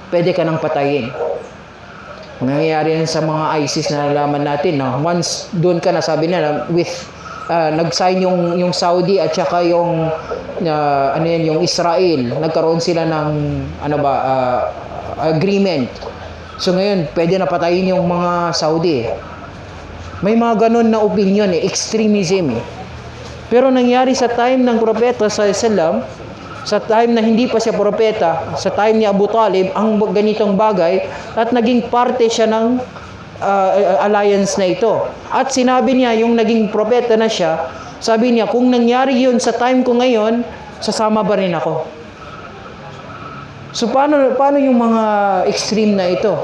pwede ka nang patayin. Nangyayari yan sa mga ISIS na nalaman natin na once doon ka na, sabi nila with nag-sign yung Saudi at saka yung yung Israel, nagkaroon sila ng agreement. So ngayon pwede na patayin yung mga Saudi. May mga ganun na opinion extremism. Pero nangyari sa time ng propeta sallallahu alaihi wasallam, sa time na hindi pa siya propeta, sa time ni Abu Talib, ang ganitong bagay, at naging parte siya ng alliance na ito. At sinabi niya, yung naging propeta na siya, sabi niya, kung nangyari yun sa time ko ngayon, sasama ba rin ako? So paano yung mga extreme na ito?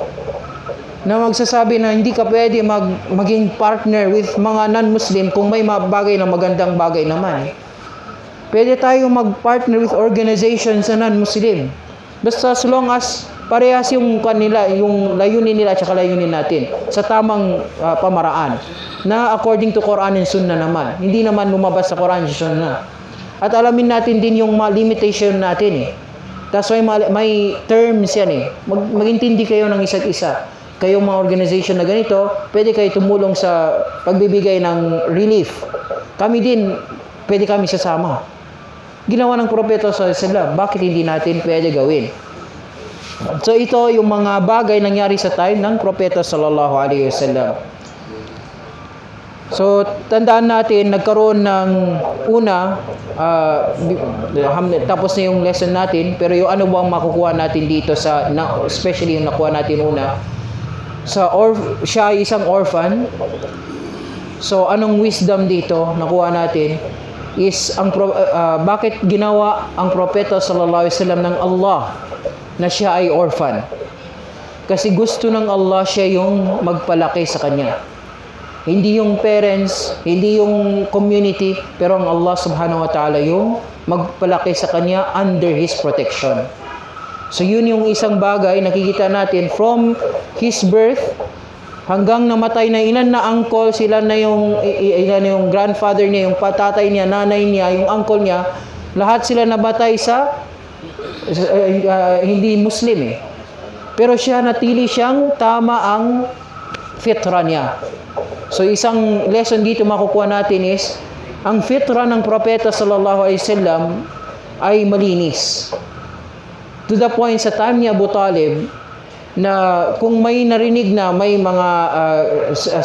Na magsasabi na hindi ka pwede maging partner with mga non-Muslim kung may bagay na magandang bagay naman. Pwede tayo mag-partner with organizations na non-Muslim. Basta as long as parehas yung kanila, yung layunin nila at saka layunin natin sa tamang pamaraan na according to Quran and Sunnah naman. Hindi naman lumabas sa Quran and Sunnah. At alamin natin din yung mga limitation natin That's why may terms yan Magintindi kayo ng isa't isa. Kayong mga organization na ganito, pwede kayo tumulong sa pagbibigay ng relief. Kami din, pwede kami sasama. Ginawa ng propeta sallallahu alaihi wasallam, bakit hindi natin pwede gawin? So ito yung mga bagay nangyari sa time ng propeta sallallahu alaihi wasallam. So tandaan natin, nagkaroon ng una, tapos na yung lesson natin, pero yung ano bang makukuha natin dito especially yung nakuha natin una, siya ay isang orphan. So anong wisdom dito nakuha natin? Is bakit ginawa ang propeta sallallahu alaihi wasallam ng Allah na siya ay orphan? Kasi gusto ng Allah siya yung magpalaki sa kanya. Hindi yung parents, hindi yung community, pero ang Allah subhanahu wa ta'ala yung magpalaki sa kanya under His protection. So yun yung isang bagay nakikita natin from His birth hanggang namatay na ilan na uncle, ilan na yung grandfather niya, yung tatay niya, nanay niya, yung uncle niya, lahat sila namatay sa hindi Muslim Pero siya natili siyang tama ang fitra niya. So isang lesson dito makukuha natin is ang fitra ng propeta sallallahu alaihi wasallam ay malinis. To the point sa time ni Abu Talib na kung may narinig na may mga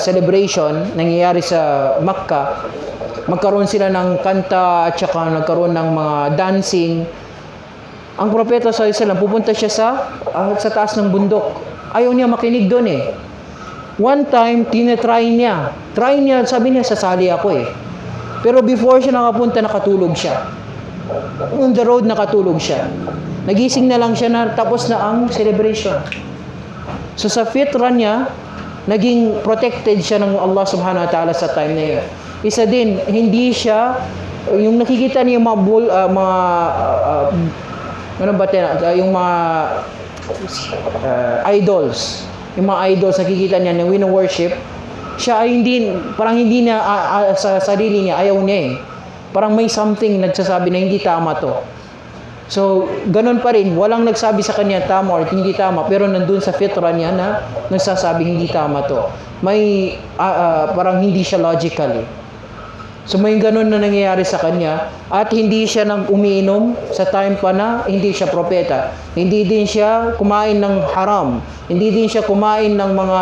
celebration nangyayari sa Makkah, magkaroon sila ng kanta at saka nagkaroon ng mga dancing. Ang propeta sallallahu alaihi wasallam pupunta siya sa taas ng bundok. Ayaw niya makinig doon One time, tinetry niya. Try niya, sabi niya, sasali ako Pero before siya nakapunta, nakatulog siya. On the road, nakatulog siya. Nagising na lang siya na tapos na ang celebration. So sa fitra niya, naging protected siya ng Allah subhanahu wa ta'ala sa time na yun. Isa din, hindi siya, yung nakikita niya yung yung mga idols. Yung mga idols, nakikita niya na wino-worship, siya ay hindi na sa sarili niya, ayaw niya Parang may something nagsasabi na hindi tama to. So, ganun pa rin, walang nagsabi sa kanya tama or hindi tama, pero nandun sa fitra niya na nagsasabi hindi tama to. May, parang hindi siya logical So, may ganun na nangyayari sa kanya at hindi siya nang umiinom sa time pa na hindi siya propeta. Hindi din siya kumain ng haram. Hindi din siya kumain ng mga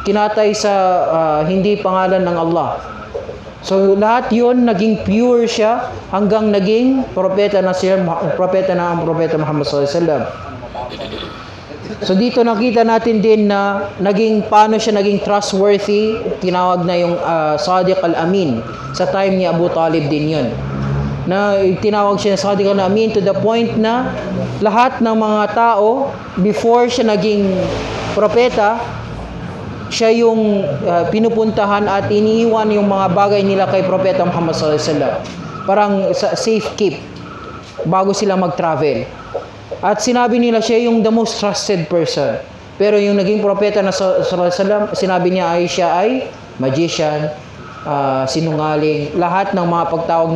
kinatay sa hindi pangalan ng Allah. So, lahat yun, naging pure siya hanggang naging propeta na ang propeta Muhammad sallallahu alaihi wasallam. So, dito nakita natin din na paano siya naging trustworthy. Tinawag na yung Sadiq al-Amin. Sa time ni Abu Talib din yun. Na tinawag siya Sadiq al-Amin to the point na lahat ng mga tao, before siya naging propeta, siya yung pinupuntahan at iniiwan yung mga bagay nila kay propeta Muhammad sallallahu alaihi wasallam. Parang safe keep bago sila mag-travel. At sinabi nila siya yung the most trusted person. Pero yung naging propeta na sallallahu alaihi wasallam, sinabi niya siya ay magician, sinungaling, lahat ng mga pagtawag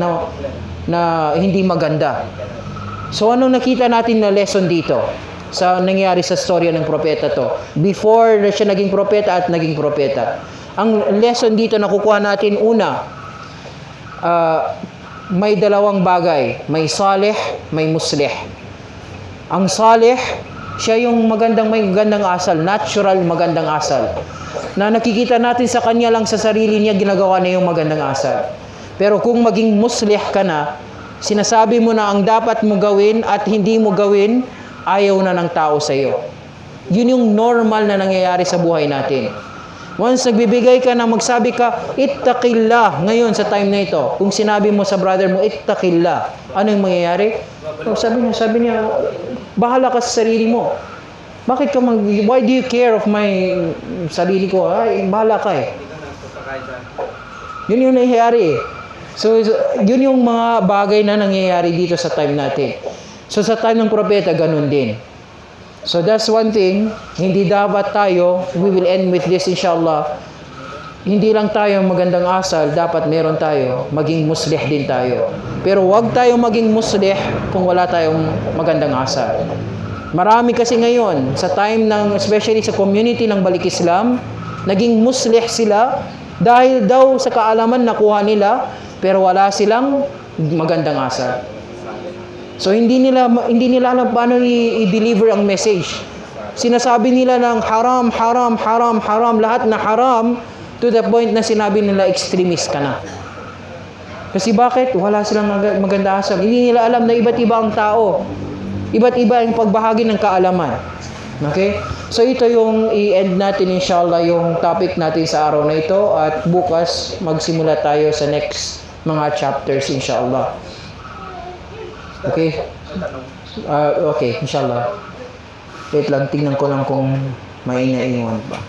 na hindi maganda. So anong nakita natin na lesson dito? sa nangyari sa storya ng propeta to. Before na siya naging propeta at naging propeta. Ang lesson dito na kukuha natin, una, may dalawang bagay. May salih, may muslih. Ang salih, siya yung may magandang asal, natural magandang asal. Na nakikita natin sa kanya lang sa sarili niya, ginagawa na yung magandang asal. Pero kung maging muslih ka na, sinasabi mo na ang dapat mo gawin at hindi mo gawin, ayaw na ng tao sa iyo. Yun yung normal na nangyayari sa buhay natin. Once nagbibigay ka na magsabi ka, ittaqillah, ngayon sa time na ito, kung sinabi mo sa brother mo, ittaqillah, ano yung mangyayari? Sabi niya, bahala ka sa sarili mo. Bakit ka why do you care of my sarili ko? Ay, bahala ka eh. Yun yung nangyayari eh. So, yun yung mga bagay na nangyayari dito sa time natin. So, sa time ng propeta, ganun din. So, that's one thing. Hindi dapat tayo, we will end with this inshallah, hindi lang tayo magandang asal, dapat meron tayo, maging muslih din tayo. Pero wag tayo maging muslih kung wala tayong magandang asal. Marami kasi ngayon, sa time ng, especially sa community ng Balik Islam, naging muslih sila dahil daw sa kaalaman nakuha nila, pero wala silang magandang asal. So hindi nila alam paano i-deliver ang message. Sinasabi nila ng haram, haram, haram, haram, lahat na haram, to the point na sinabi nila extremist ka na. Kasi bakit? Wala silang maganda asal. Hindi nila alam na iba't iba ang tao. Iba't iba ang pagbahagi ng kaalaman. Okay? So ito yung i-end natin inshallah yung topic natin sa araw na ito, at bukas magsimula tayo sa next mga chapters inshallah. Okay? Okay, inshallah. Wait lang, tingnan ko lang kung may naiwan pa.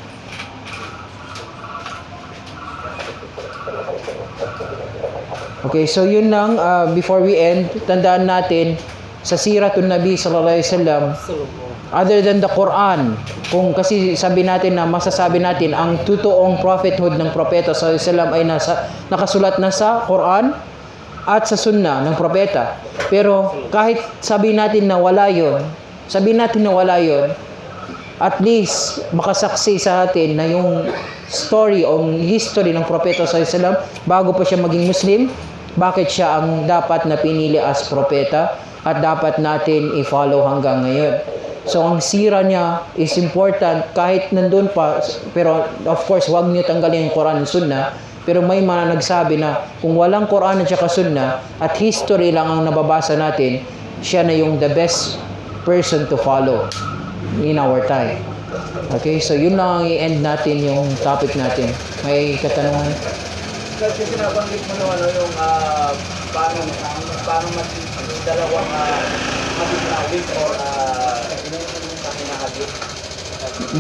Okay, so yun lang. Before we end, tandaan natin, sa Siratun Nabi sallallahu alaihi wasallam, other than the Quran, kung kasi sabi natin na masasabi natin ang totoong prophethood ng propeta sallallahu alaihi wasallam ay nakasulat na sa Quran at sa sunnah ng propeta. Pero kahit sabi natin na wala yun, at least makasaksi sa atin na yung story o history ng propeta sallallahu alaihi wasallam bago pa siya maging Muslim, bakit siya ang dapat na pinili as propeta at dapat natin i-follow hanggang ngayon. So ang sira niya is important kahit nandun pa, pero of course wag niyo tanggalin yung Quran at Sunnah. Pero may mga nagsabi na kung walang Quran at saka Sunnah at history lang ang nababasa natin, siya na yung the best person to follow in our time. Okay, so yun lang ang i-end natin yung topic natin. May katanungan? Kasi sinabanggit mo naman yung paano dalawang hadith or hadith.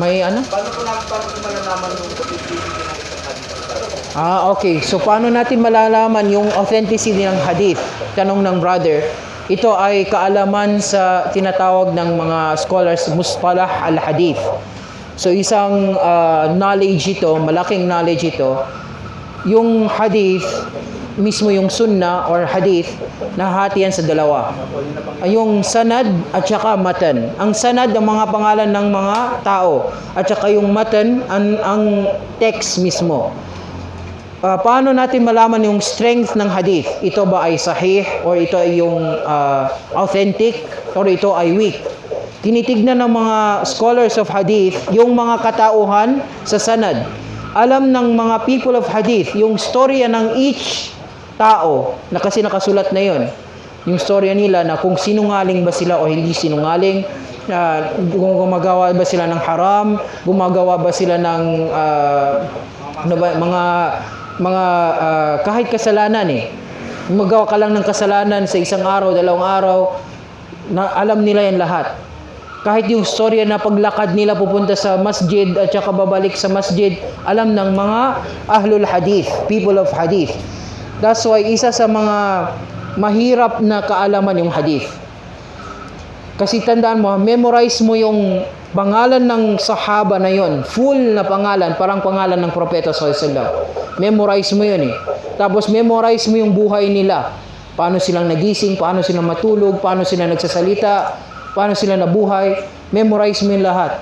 May ano? Paano ko malalaman yung authenticity ng isang hadith? Okay. So, paano natin malalaman yung authenticity ng hadith? Tanong ng brother. Ito ay kaalaman sa tinatawag ng mga scholars, mustalah al-hadith. So, isang knowledge ito, malaking knowledge ito. Yung hadith, mismo yung sunnah or hadith, nahati yan sa dalawa. Yung sanad at saka matan. Ang sanad, ang mga pangalan ng mga tao. At saka yung matan, ang text mismo. Paano natin malaman yung strength ng hadith? Ito ba ay sahih or ito ay yung authentic or ito ay weak? Tinitignan ng mga scholars of hadith yung mga katauhan sa sanad. Alam ng mga people of hadith yung storya ng each tao na kasi nakasulat na yon. Yung storya nila na kung sinungaling ba sila o hindi sinungaling, gumagawa ba sila ng haram, gumagawa ba sila ng mga kahit kasalanan Magawa ka lang ng kasalanan sa isang araw, dalawang araw, na alam nila yan lahat. Kahit yung storya na paglakad nila pupunta sa masjid at saka babalik sa masjid, alam ng mga ahlul hadith, people of hadith. That's why isa sa mga mahirap na kaalaman yung hadith. Kasi tandaan mo, memorize mo yung pangalan ng sahaba na yon, full na pangalan, parang pangalan ng propeta sallallahu alaihi wasallam. Memorize mo yun Tapos memorize mo yung buhay nila. Paano silang nagising, paano silang matulog, paano sila nagsasalita, paano sila nabuhay. memorize mo yung lahat.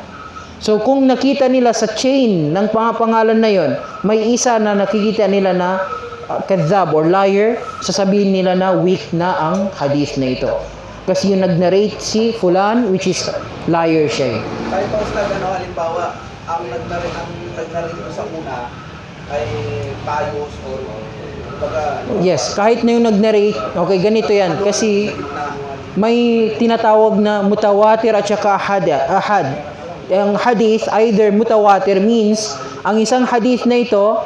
So kung nakita nila sa chain ng pangalan na yon, may isa na nakikita nila na kadhab or liar, sasabihin nila na weak na ang hadith na ito. Kasi yung nag-narrate si fulan, which is liar siya eh. Tayo pa Ustad, halimbawa, ang nag-narrate mo sa una ay payos or baga, Yes, kahit na yung nag-narrate, okay, ganito yan. Kasi may tinatawag na mutawatir at saka ahad. Ang hadith, either mutawatir means, ang isang hadith na ito,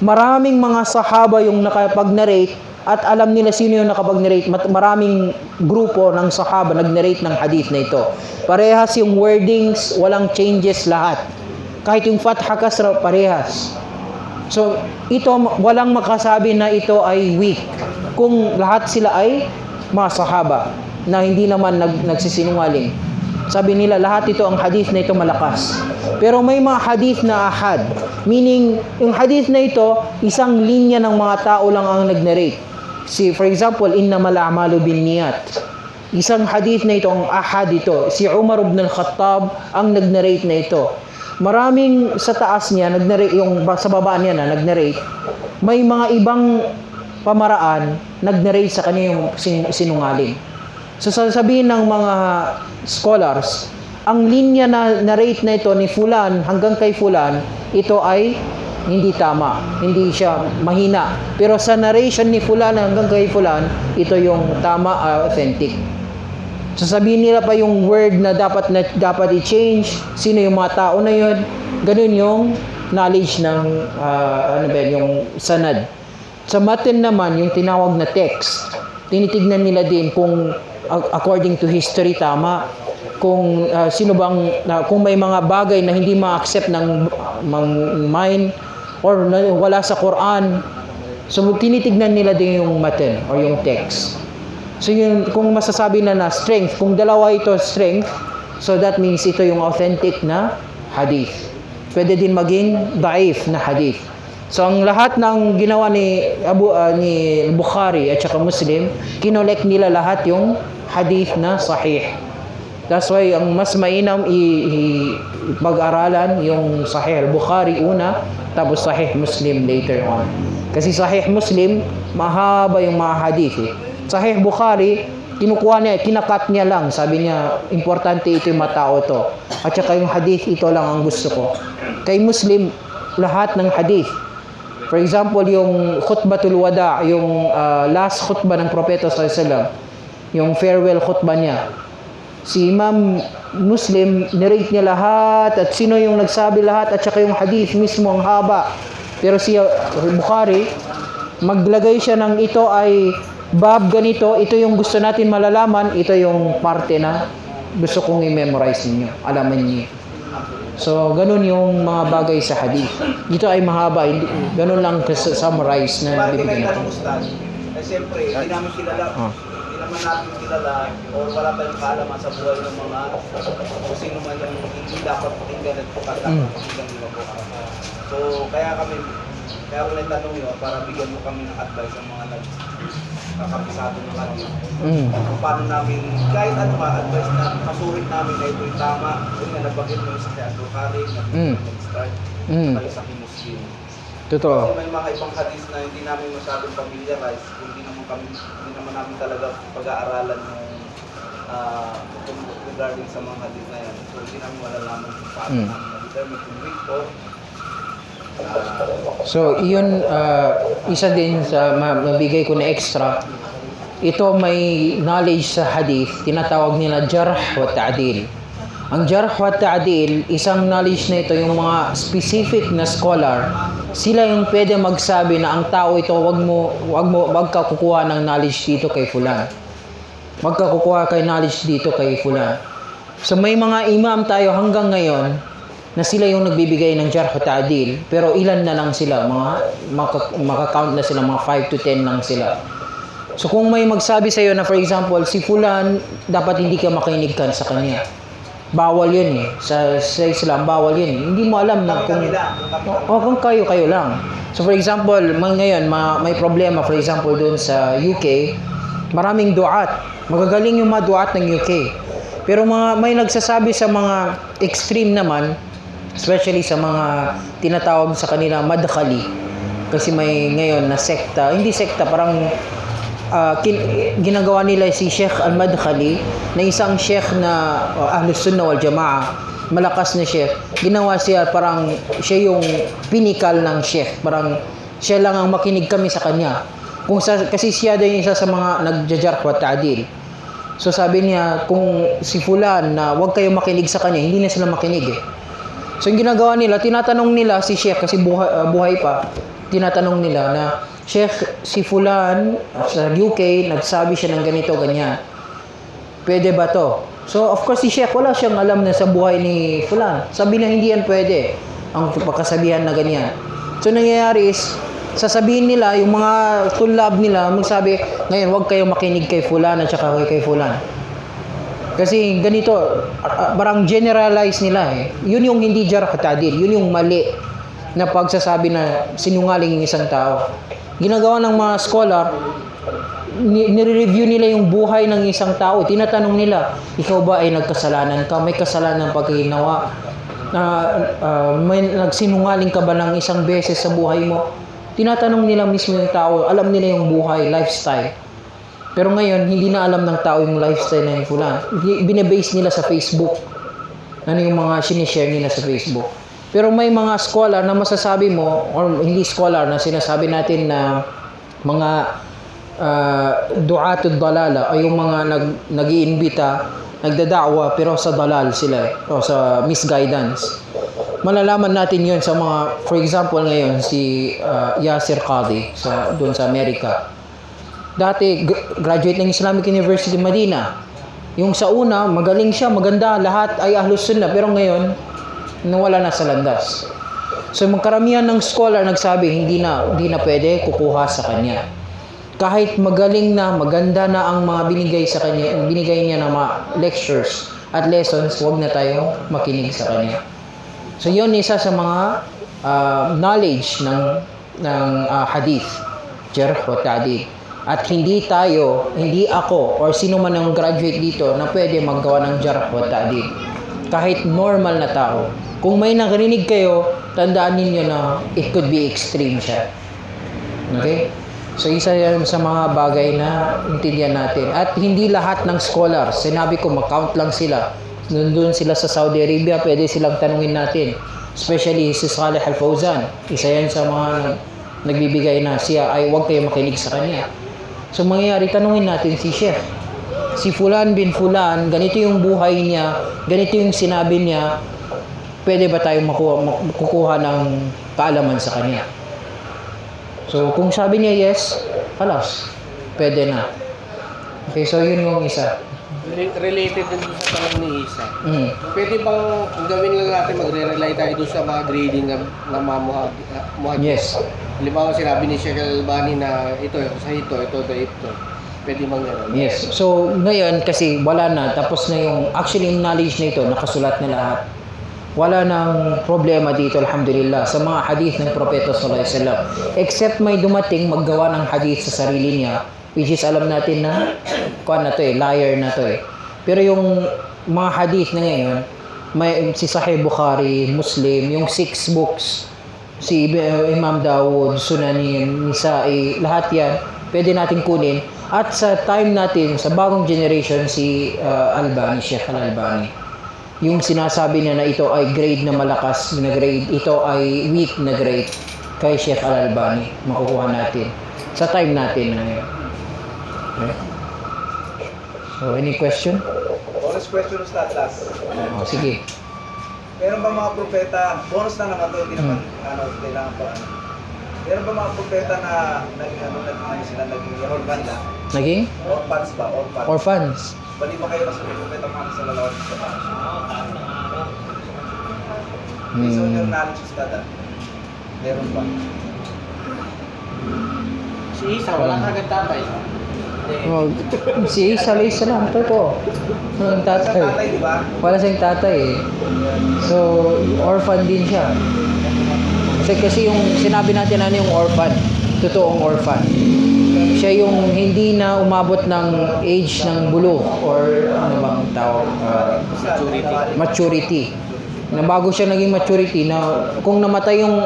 maraming mga sahaba yung nakapag-narrate at alam nila sino yung nakapag-narrate. Maraming grupo ng sahaba nag-narrate ng hadith na ito. Parehas yung wordings, walang changes lahat. Kahit yung fatha kasra, parehas. So, ito, walang makasabi na ito ay weak. Kung lahat sila ay mga sahaba na hindi naman nagsisinungaling. Sabi nila, lahat ito, ang hadith na ito malakas. Pero may mga hadith na ahad. Meaning, yung hadith na ito, isang linya ng mga tao lang ang nag-narrate. For example, innamal a'malu binniyat. Isang hadith na ito, ang ahad ito. Si Umar ibn al-Khattab ang nag-narrate na ito. Maraming sa taas niya, nag-narrate, yung sa baba niya na nag-narrate, may mga ibang pamaraan, nag-narrate sa kanya yung sinungaling. So sasabihin ng mga scholars, ang linya na narrate na ito ni fulan hanggang kay fulan, ito ay hindi tama, hindi siya mahina. Pero sa narration ni fulan hanggang kay fulan, ito yung tama, authentic. Sasabihin nila pa yung word na dapat i-change, sino yung mga tao na yun. Ganun yung knowledge ng yung sanad. Sa matin naman, yung tinawag na text, tinitignan nila din kung according to history tama, kung kung may mga bagay na hindi ma-accept ng mind or wala sa Quran. So tinitignan nila din yung matin or yung text. So yun, kung masasabi na strength, kung dalawa ito strength, so that means ito yung authentic na hadith. Pwede din maging daif na hadith. So ang lahat ng ginawa ni Bukhari at saka Muslim, kinolek nila lahat yung hadith na sahih. That's why ang mas mainam pag-aralan yung Sahih al-Bukhari una, tapos Sahih Muslim later on. Kasi Sahih Muslim, mahaba yung mga hadith eh. Sahih Bukhari, kinukuha niya, kinakat niya lang. Sabi niya, importante ito yung matao to. At saka yung hadith, ito lang ang gusto ko. Kay Muslim, lahat ng hadith. For example, yung khutbatul wada, yung last khutbah ng Propeta SAW, yung farewell khutbah niya. Si Imam Muslim, narrate niya lahat at sino yung nagsabi lahat at saka yung hadith mismo ang haba. Pero si Bukhari, maglagay siya ng ito ay bab ganito, ito yung gusto natin malalaman, ito yung parte na gusto kong i-memorize ninyo, alaman niyo. So, ganun yung mga bagay sa hadith. Dito ay mahaba, ganun lang summarize na bakit bibigyan kayo natin. Ustad? Siyempre, hindi namin kilala. Hindi naman natin kilala or wala tayong kaalaman sa buhay ng mga kung sino man yung hindi dapat pakinggan at pakinggan nila po. So, kaya ko nagtanong yun para bigyan mo kami ng advice sa mga nagkakapisado ng hadith. Kung paano namin, kahit ano advice na masulit namin na ito'y tama, yun nga nagbagay mo yung sa Bukhari, nag-start, kayo sa Muslim. Totoo. Kasi may mga ibang hadith na hindi namin masyadong familiarize, hindi naman namin talaga pag-aaralan yung regarding sa mga hadith na yan. So hindi namin malalaman kung paano namin na-determine kung weak or so, yun, isa din sa mabigay ko na extra. Ito may knowledge sa hadith, tinatawag nila jarh wa ta'dil. Ang jarh wa ta'dil, isang knowledge na ito, yung mga specific na scholar, sila yung pwede magsabi na ang tao ito, wag ka kukuha ng knowledge dito kay fulan. Wag ka kukuha kay knowledge dito kay fulan. So may mga imam tayo hanggang ngayon, na sila yung nagbibigay ng jarh wa ta'dil, pero ilan na lang sila, makakount na sila, mga 5 to 10 lang sila. So kung may magsabi sa iyo na for example, si fulan, dapat hindi ka makinig sa kanya. Bawal yun eh. Sa Islam, bawal yun. Hindi mo alam na kung kayo lang. So for example, ngayon, may problema, for example, doon sa UK, maraming duat. Magagaling yung mga duat ng UK. Pero may nagsasabi sa mga extreme naman, especially sa mga tinatawag sa kanila madkhali. Kasi may ngayon na sekta, hindi sekta, parang ginagawa nila si Sheikh Al-Madkhali na isang sheikh na Ahlus Sunnah wal Jamaa, malakas na sheikh. Ginawa siya parang siya yung pinnacle ng sheikh, parang siya lang ang makinig kami sa kanya. Kasi siya din isa sa mga nagjajarh wa ta'dil. So sabi niya, kung si fulan na wag kayo makinig sa kanya, hindi na sila makinig eh. So yung ginagawa nila, tinatanong nila si sheikh kasi buhay pa, tinatanong nila na, Sheikh, si fulan sa UK, nagsabi siya ng ganito, ganyan. Pwede ba to? So, of course, si Sheikh, wala siyang alam na sa buhay ni fulan. Sabi na hindi yan pwede. Ang pagkasabihan na ganyan. So, nangyayari is, sasabihin nila, yung mga tulab nila, magsabi, ngayon, huwag kayo makinig kay fulan at saka kay fulan. Kasi ganito, parang generalize nila eh. Yun yung hindi jarh ta'dil, yun yung mali na pagsasabi na sinungaling yung isang tao. Ginagawa ng mga scholar, nire-review nila yung buhay ng isang tao. Tinatanong nila, ikaw ba ay nagkasalanan ka? May kasalanan pagkinawa? May nagsinungaling ka ba ng isang beses sa buhay mo? Tinatanong nila mismo yung tao. Alam nila yung buhay, lifestyle. Pero ngayon, hindi na alam ng tao yung lifestyle na yung fulan. Binabase nila sa Facebook. Ano yung mga sinishare nila sa Facebook. Pero may mga scholar na masasabi mo, or hindi scholar na sinasabi natin na mga du'atud dalala ay yung mga nag-iimbita, nagdada'wa pero sa dalal sila o sa misguidance. Malalaman natin yun sa mga, for example ngayon si Yasir Qadhi doon sa Amerika. Dati graduate ng Islamic University Medina. Yung sa una, magaling siya, maganda, lahat ay Ahlus Sunnah, pero ngayon nawala na sa landas. So magkaramihan ng scholar nagsabi hindi na pwede kukuha sa kanya. Kahit magaling na, maganda na ang mga binigay sa kanya, binigay niya na mga lectures at lessons, huwag na tayo makinig sa kanya. So yun isa sa mga knowledge ng hadith, jarh wa ta'dil. At hindi ako or sino man ang graduate dito na pwede maggawa ng jarh wa ta'dil. Kahit normal na tao. Kung may nakarinig kayo, tandaan ninyo na it could be extreme siya. Okay? So, isa yan sa mga bagay na intindihan natin. At hindi lahat ng scholars, sinabi ko, mag-count lang sila. Nandun sila sa Saudi Arabia, pwede silang tanungin natin. Especially si Saleh Al-Fawzan. Isa yan sa mga nagbibigay na siya ay huwag kayo makinig sa kanya. So, mangyayari, tanungin natin si Sheikh. Si Fulan bin Fulan, ganito yung buhay niya, ganito yung sinabi niya, pwede ba tayong kukuha ng kaalaman sa kanya? So, kung sabi niya yes, halos, pwede na. Okay, so yun yung isa. Related din sa tanong ni Isa. Pwede bang kung gawin lang natin, magre-rely tayo doon sa mga grading ng mga muhadith? Yes. Halimbawa, sinabi ni Sheikh Al-Albani na ito. Pwede bang gano'n? Yes. So, ngayon kasi wala na. Tapos na yung, actually yung knowledge na ito, nakasulat na lahat. Wala nang problema dito, alhamdulillah, sa mga hadith ng Propeta sallallahu alaihi wasallam. Except may dumating maggawa ng hadith sa sarili niya, which is alam natin na, liar na to eh. Pero yung mga hadith na ngayon, may si Sahih Bukhari, Muslim, yung 6 books, si Imam Dawud, Sunanin, Nisa'i, lahat yan, pwede natin kunin. At sa time natin, sa bagong generation, si Albani, Sheikh Al-Albani. Yung sinasabi niya na ito ay grade na malakas na grade, ito ay weak na grade kay Sheikh Al-Albani. Makukuha natin. Sa time natin na yun. Okay. So, any question? Bonus question Ustad, last. Oh, sige. Meron ba mga propeta, bonus lang naman to, hindi naman, kailangan pa meron ba mga propeta na naging orphan na? Naging? Orphans ba? Orphans. Bali ba kayo nasa propeta Muhammad sallallahu alaihi wasallam? Based on your knowledge, Ustad, meron ba? Si Isa, wala kagad tatay. Oh, si Isa alayhi salam, totoo. Walang Sa tatay, tatay. di ba? Wala siyang tatay eh. So, orphan din siya. Kasi yung sinabi natin ano yung orphan, totoong orphan. Siya yung hindi na umabot ng age ng bulo or ano bang tawag? Maturity. Na bago siya naging maturity, na kung namatay yung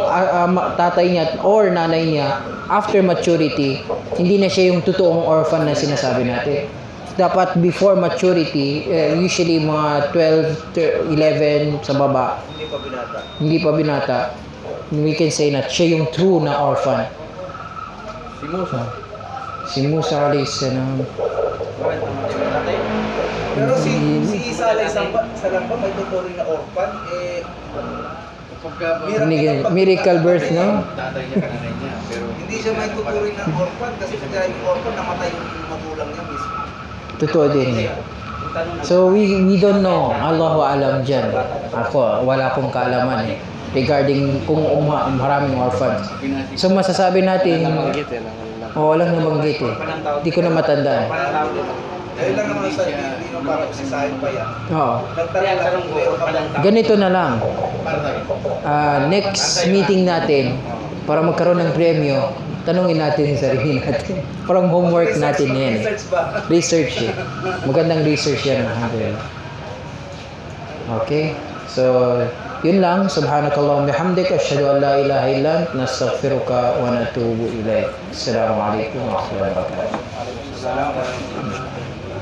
tatay niya or nanay niya after maturity, hindi na siya yung totoong orphan na sinasabi natin. Dapat before maturity, usually mga 12 to 11 sa baba, hindi pa binata, we can say na siya yung true na orphan. Si Musa alayhis salam. Pero si Isa alayhis salam ba may totoo rin na orphan? Miracle birth, no? Tatay niya, kananay niya. Pero Hindi siya may tuturing ng orphan kasi pag yung orphan, namatay yung magulang niya mismo. Totoo din. So we don't know. Allahu alam dyan. Ako, wala akong kaalaman eh. Regarding kung maraming orphans. So masasabi natin, nabanggit eh. walang nabanggit eh. Hindi ko na matandaan. Dahil lang naman sa hindi nung para pasisahin pa yan. Oo. Nagtanong lang kung meron ka bang Ganito na lang. Next meeting natin, para magkaroon ng premyo, tanungin natin yung sarili natin. Parang homework natin yan. research ba? Research eh. Magandang research yan. Alhamdulillah. Okay. So, yun lang. Subhanakallahumma bihamdik. Asyhadu an la ilaha illa anta nastaghfiruka wa natubu ilaik. Assalamualaikum warahmatullahi wabarakatuh. Salamat.